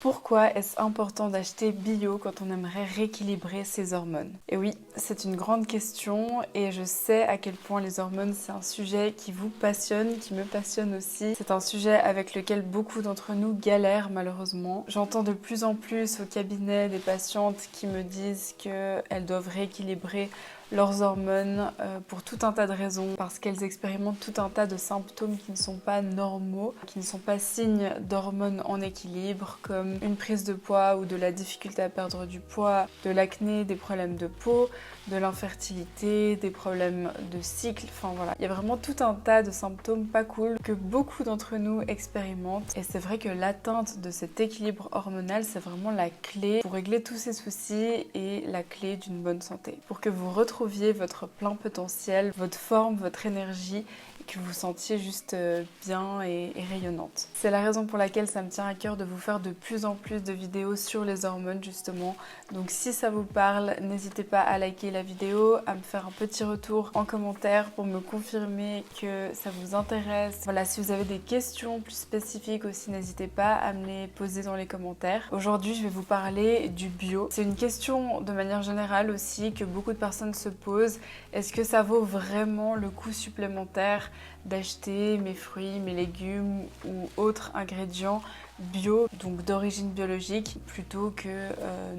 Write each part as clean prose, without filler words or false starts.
Pourquoi est-ce important d'acheter bio quand on aimerait rééquilibrer ses hormones? Et oui, c'est une grande question et je sais à quel point les hormones c'est un sujet qui vous passionne, qui me passionne aussi. C'est un sujet avec lequel beaucoup d'entre nous galèrent malheureusement. J'entends de plus en plus au cabinet des patientes qui me disent qu'elles doivent rééquilibrer leurs hormones pour tout un tas de raisons, parce qu'elles expérimentent tout un tas de symptômes qui ne sont pas normaux, qui ne sont pas signes d'hormones en équilibre, comme une prise de poids ou de la difficulté à perdre du poids, de l'acné, des problèmes de peau, de l'infertilité, des problèmes de cycle, enfin voilà. Il y a vraiment tout un tas de symptômes pas cool que beaucoup d'entre nous expérimentent et c'est vrai que l'atteinte de cet équilibre hormonal, c'est vraiment la clé pour régler tous ces soucis et la clé d'une bonne santé. Pour que vous retrouviez votre plein potentiel, votre forme, votre énergie et que vous vous sentiez juste bien et rayonnante. C'est la raison pour laquelle ça me tient à cœur de vous faire de plus en plus de vidéos sur les hormones justement. Donc si ça vous parle, n'hésitez pas à liker la vidéo, à me faire un petit retour en commentaire pour me confirmer que ça vous intéresse. Voilà, si vous avez des questions plus spécifiques aussi, n'hésitez pas à me les poser dans les commentaires. Aujourd'hui, je vais vous parler du bio. C'est une question de manière générale aussi que beaucoup de personnes se posent. Est-ce que ça vaut vraiment le coût supplémentaire d'acheter mes fruits, mes légumes ou autres ingrédients bio, donc d'origine biologique, plutôt que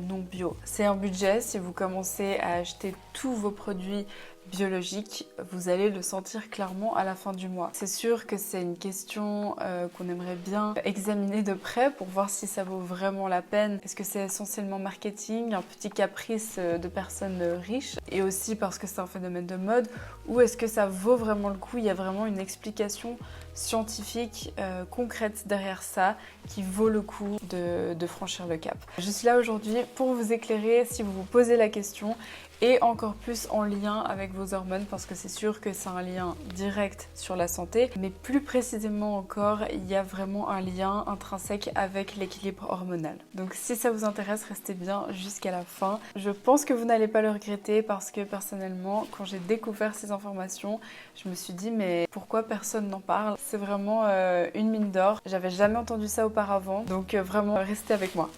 non bio? C'est un budget. Si vous commencez à acheter tous vos produits biologique, vous allez le sentir clairement à la fin du mois. C'est sûr que c'est une question qu'on aimerait bien examiner de près pour voir si ça vaut vraiment la peine. Est-ce que c'est essentiellement marketing, un petit caprice de personnes riches et aussi parce que c'est un phénomène de mode, ou est-ce que ça vaut vraiment le coup? Il y a vraiment une explication scientifique concrète derrière ça qui vaut le coup de franchir le cap. Je suis là aujourd'hui pour vous éclairer si vous vous posez la question et encore plus en lien avec vos hormones parce que c'est sûr que c'est un lien direct sur la santé, mais plus précisément encore, il y a vraiment un lien intrinsèque avec l'équilibre hormonal. Donc si ça vous intéresse, restez bien jusqu'à la fin. Je pense que vous n'allez pas le regretter parce que personnellement, quand j'ai découvert ces informations, je me suis dit mais pourquoi personne n'en parle? C'est vraiment une mine d'or. J'avais jamais entendu ça auparavant, donc vraiment restez avec moi.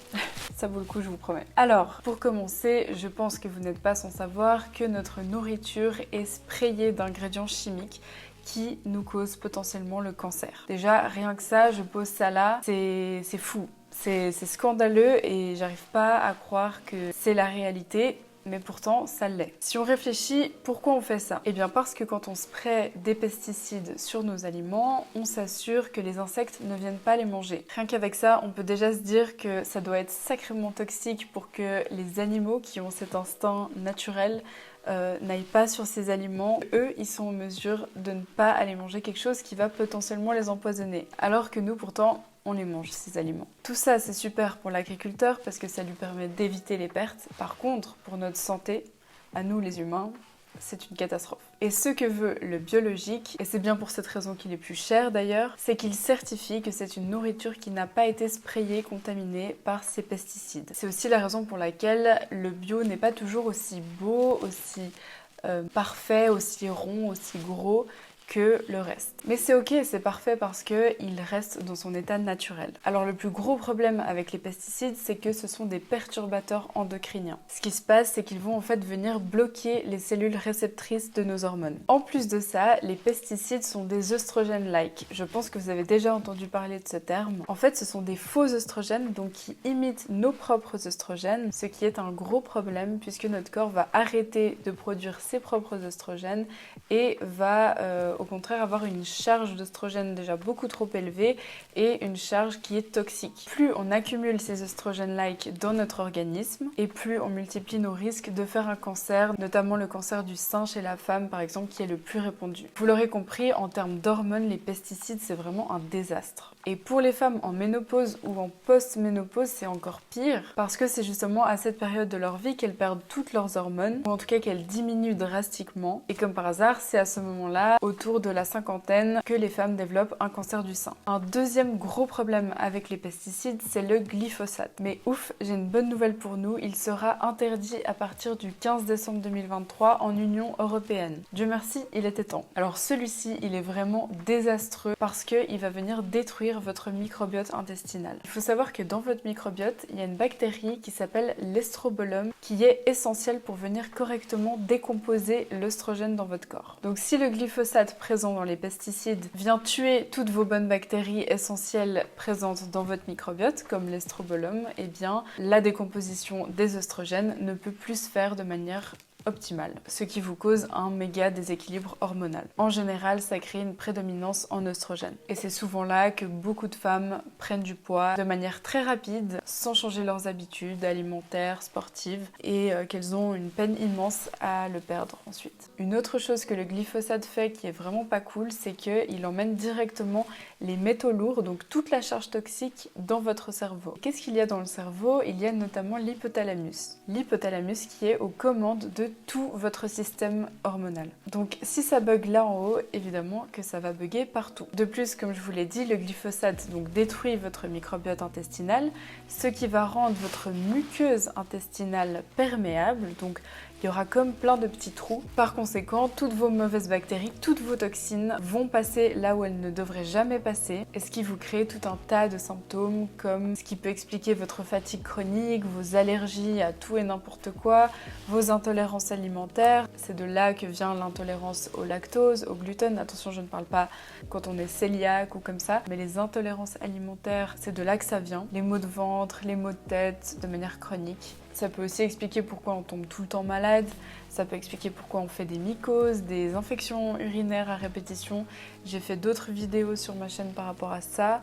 Ça vaut le coup, je vous promets. Alors, pour commencer, je pense que vous n'êtes pas sans savoir que notre nourriture est sprayée d'ingrédients chimiques qui nous causent potentiellement le cancer. Déjà, rien que ça, je pose ça là, c'est fou. C'est scandaleux et j'arrive pas à croire que c'est la réalité. Mais pourtant, ça l'est. Si on réfléchit, pourquoi on fait ça? Eh bien parce que quand on spraye des pesticides sur nos aliments, on s'assure que les insectes ne viennent pas les manger. Rien qu'avec ça, on peut déjà se dire que ça doit être sacrément toxique pour que les animaux qui ont cet instinct naturel n'aillent pas sur ces aliments. Eux, ils sont en mesure de ne pas aller manger quelque chose qui va potentiellement les empoisonner. Alors que nous, pourtant, on les mange, ces aliments. Tout ça, c'est super pour l'agriculteur parce que ça lui permet d'éviter les pertes. Par contre, pour notre santé, à nous les humains, c'est une catastrophe. Et ce que veut le biologique, et c'est bien pour cette raison qu'il est plus cher d'ailleurs, c'est qu'il certifie que c'est une nourriture qui n'a pas été sprayée, contaminée par ces pesticides. C'est aussi la raison pour laquelle le bio n'est pas toujours aussi beau, aussi parfait, aussi rond, aussi gros que le reste. Mais c'est ok, c'est parfait parce qu'il reste dans son état naturel. Alors le plus gros problème avec les pesticides, c'est que ce sont des perturbateurs endocriniens. Ce qui se passe, c'est qu'ils vont en fait venir bloquer les cellules réceptrices de nos hormones. En plus de ça, les pesticides sont des œstrogènes-like. Je pense que vous avez déjà entendu parler de ce terme. En fait, ce sont des faux œstrogènes, donc qui imitent nos propres œstrogènes, ce qui est un gros problème puisque notre corps va arrêter de produire ses propres œstrogènes et va au contraire avoir une charge d'œstrogène déjà beaucoup trop élevée et une charge qui est toxique. Plus on accumule ces œstrogènes-like dans notre organisme et plus on multiplie nos risques de faire un cancer, notamment le cancer du sein chez la femme par exemple qui est le plus répandu. Vous l'aurez compris, en termes d'hormones, les pesticides c'est vraiment un désastre. Et pour les femmes en ménopause ou en post-ménopause, c'est encore pire parce que c'est justement à cette période de leur vie qu'elles perdent toutes leurs hormones ou en tout cas qu'elles diminuent drastiquement. Et comme par hasard, c'est à ce moment-là, autour autour de la cinquantaine que les femmes développent un cancer du sein. Un deuxième gros problème avec les pesticides, c'est le glyphosate. Mais ouf, j'ai une bonne nouvelle pour nous, il sera interdit à partir du 15 décembre 2023 en Union européenne. Dieu merci, il était temps. Alors celui-ci, il est vraiment désastreux parce qu'il va venir détruire votre microbiote intestinal. Il faut savoir que dans votre microbiote, il y a une bactérie qui s'appelle l'estrobolum qui est essentielle pour venir correctement décomposer l'œstrogène dans votre corps. Donc si le glyphosate présent dans les pesticides vient tuer toutes vos bonnes bactéries essentielles présentes dans votre microbiote, comme l'estrobolum, eh bien la décomposition des œstrogènes ne peut plus se faire de manière optimale, ce qui vous cause un méga déséquilibre hormonal. En général, ça crée une prédominance en œstrogène. Et c'est souvent là que beaucoup de femmes prennent du poids de manière très rapide, sans changer leurs habitudes alimentaires, sportives, et qu'elles ont une peine immense à le perdre ensuite. Une autre chose que le glyphosate fait qui est vraiment pas cool, c'est qu'il emmène directement les métaux lourds, donc toute la charge toxique dans votre cerveau. Qu'est-ce qu'il y a dans le cerveau? Il y a notamment l'hypothalamus. L'hypothalamus qui est aux commandes de tout votre système hormonal. Donc si ça bug là en haut, évidemment que ça va bugger partout. De plus, comme je vous l'ai dit, le glyphosate donc détruit votre microbiote intestinal, ce qui va rendre votre muqueuse intestinale perméable, donc il y aura comme plein de petits trous. Par conséquent, toutes vos mauvaises bactéries, toutes vos toxines vont passer là où elles ne devraient jamais passer, et ce qui vous crée tout un tas de symptômes comme ce qui peut expliquer votre fatigue chronique, vos allergies à tout et n'importe quoi, vos intolérances alimentaires. C'est de là que vient l'intolérance au lactose, au gluten. Attention, je ne parle pas quand on est cœliaque ou comme ça, mais les intolérances alimentaires, c'est de là que ça vient. Les maux de ventre, les maux de tête de manière chronique. Ça peut aussi expliquer pourquoi on tombe tout le temps malade, ça peut expliquer pourquoi on fait des mycoses, des infections urinaires à répétition. J'ai fait d'autres vidéos sur ma chaîne par rapport à ça,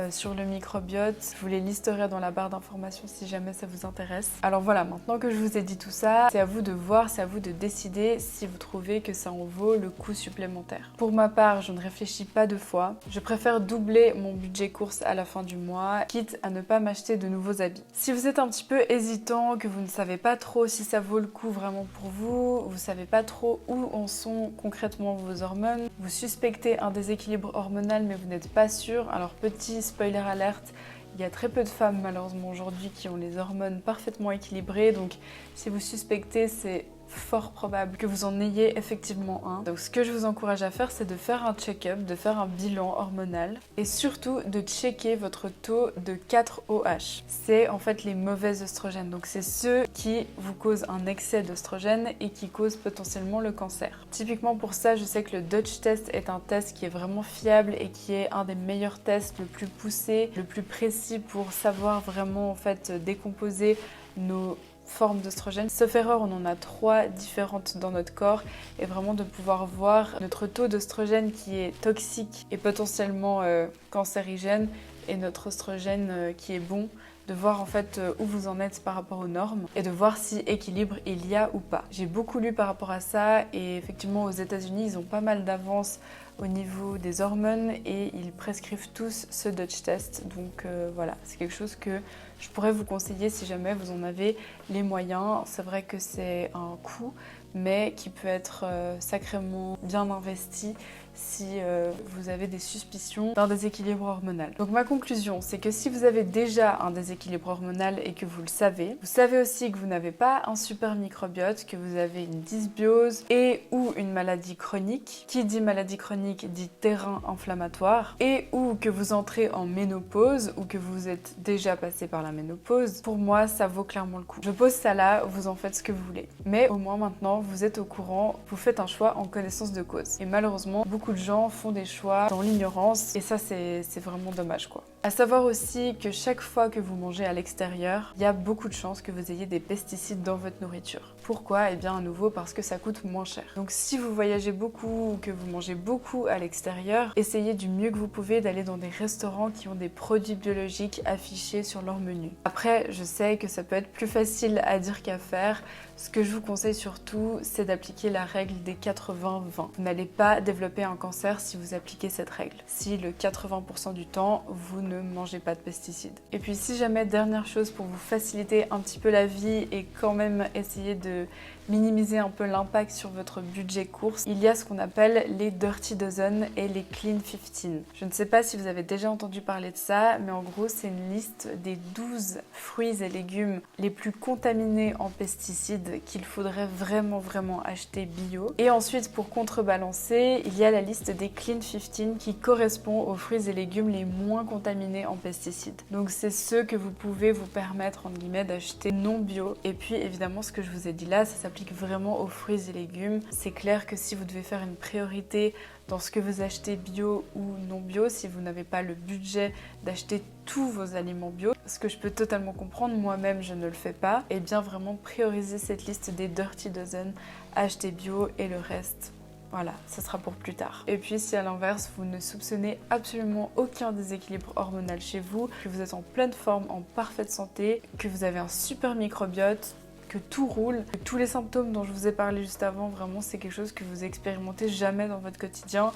sur le microbiote. Je vous les listerai dans la barre d'informations si jamais ça vous intéresse. Alors voilà, maintenant que je vous ai dit tout ça, c'est à vous de voir, c'est à vous de décider si vous trouvez que ça en vaut le coût supplémentaire. Pour ma part, je ne réfléchis pas deux fois. Je préfère doubler mon budget course à la fin du mois, quitte à ne pas m'acheter de nouveaux habits. Si vous êtes un petit peu hésitant, que vous ne savez pas trop si ça vaut le coup vraiment pour vous savez pas trop où en sont concrètement vos hormones, vous suspectez un déséquilibre hormonal mais vous n'êtes pas sûr, alors petit spoiler alerte, il y a très peu de femmes malheureusement aujourd'hui qui ont les hormones parfaitement équilibrées, donc si vous suspectez, c'est fort probable que vous en ayez effectivement un. Donc ce que je vous encourage à faire, c'est de faire un check-up, de faire un bilan hormonal et surtout de checker votre taux de 4-OH. C'est en fait les mauvais œstrogènes. Donc c'est ceux qui vous causent un excès d'œstrogène et qui causent potentiellement le cancer. Typiquement pour ça, je sais que le Dutch test est un test qui est vraiment fiable et qui est un des meilleurs tests, le plus poussé, le plus précis pour savoir vraiment en fait décomposer nos formes d'œstrogène. Sauf erreur, on en a 3 différentes dans notre corps et vraiment de pouvoir voir notre taux d'œstrogène qui est toxique et potentiellement cancérigène et notre œstrogène qui est bon, de voir en fait où vous en êtes par rapport aux normes et de voir si équilibre il y a ou pas. J'ai beaucoup lu par rapport à ça et effectivement aux États-Unis ils ont pas mal d'avance au niveau des hormones et ils prescrivent tous ce Dutch test, donc voilà, c'est quelque chose que je pourrais vous conseiller si jamais vous en avez les moyens. C'est vrai que c'est un coût mais qui peut être sacrément bien investi si vous avez des suspicions d'un déséquilibre hormonal. Donc ma conclusion, c'est que si vous avez déjà un déséquilibre hormonal et que vous savez aussi que vous n'avez pas un super microbiote, que vous avez une dysbiose et ou une maladie chronique, qui dit maladie chronique dit terrain inflammatoire, et ou que vous entrez en ménopause ou que vous êtes déjà passé par la ménopause, pour moi ça vaut clairement le coup. Je pose ça là, vous en faites ce que vous voulez. Mais au moins maintenant vous êtes au courant, vous faites un choix en connaissance de cause. Et malheureusement, beaucoup de gens font des choix dans l'ignorance et ça c'est vraiment dommage quoi. À savoir aussi que chaque fois que vous mangez à l'extérieur, il y a beaucoup de chances que vous ayez des pesticides dans votre nourriture. Pourquoi? Eh bien à nouveau parce que ça coûte moins cher. Donc si vous voyagez beaucoup ou que vous mangez beaucoup à l'extérieur, essayez du mieux que vous pouvez d'aller dans des restaurants qui ont des produits biologiques affichés sur leur menu. Après, je sais que ça peut être plus facile à dire qu'à faire. Ce que je vous conseille surtout, c'est d'appliquer la règle des 80-20. Vous n'allez pas développer un cancer si vous appliquez cette règle. Si le 80% du temps, vous ne mangez pas de pesticides. Et puis si jamais, dernière chose pour vous faciliter un petit peu la vie et quand même essayer de minimiser un peu l'impact sur votre budget course, il y a ce qu'on appelle les Dirty Dozen et les Clean 15. Je ne sais pas si vous avez déjà entendu parler de ça, mais en gros c'est une liste des 12 fruits et légumes les plus contaminés en pesticides qu'il faudrait vraiment acheter bio. Et ensuite pour contrebalancer, il y a la liste des Clean 15 qui correspond aux fruits et légumes les moins contaminés en pesticides. Donc c'est ceux que vous pouvez vous permettre entre guillemets d'acheter non bio. Et puis évidemment ce que je vous ai dit là, ça s'applique vraiment aux fruits et légumes. C'est clair que si vous devez faire une priorité dans ce que vous achetez bio ou non bio, si vous n'avez pas le budget d'acheter tous vos aliments bio, ce que je peux totalement comprendre, moi-même je ne le fais pas, et bien vraiment prioriser cette liste des Dirty Dozen, acheter bio et le reste, voilà, ça sera pour plus tard. Et puis si à l'inverse, vous ne soupçonnez absolument aucun déséquilibre hormonal chez vous, que vous êtes en pleine forme, en parfaite santé, que vous avez un super microbiote, que tout roule, que tous les symptômes dont je vous ai parlé juste avant, vraiment c'est quelque chose que vous expérimentez jamais dans votre quotidien,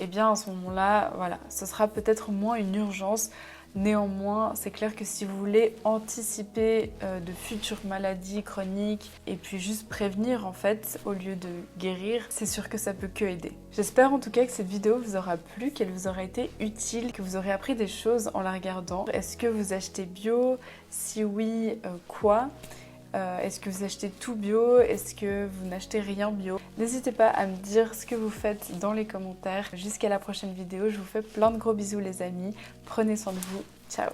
et bien à ce moment-là, voilà, ce sera peut-être moins une urgence. Néanmoins, c'est clair que si vous voulez anticiper de futures maladies chroniques et puis juste prévenir en fait au lieu de guérir, c'est sûr que ça peut que aider. J'espère en tout cas que cette vidéo vous aura plu, qu'elle vous aura été utile, que vous aurez appris des choses en la regardant. Est-ce que vous achetez bio? Si oui, quoi? Est-ce que vous achetez tout bio? Est-ce que vous n'achetez rien bio? N'hésitez pas à me dire ce que vous faites dans les commentaires. Jusqu'à la prochaine vidéo, je vous fais plein de gros bisous les amis. Prenez soin de vous. Ciao!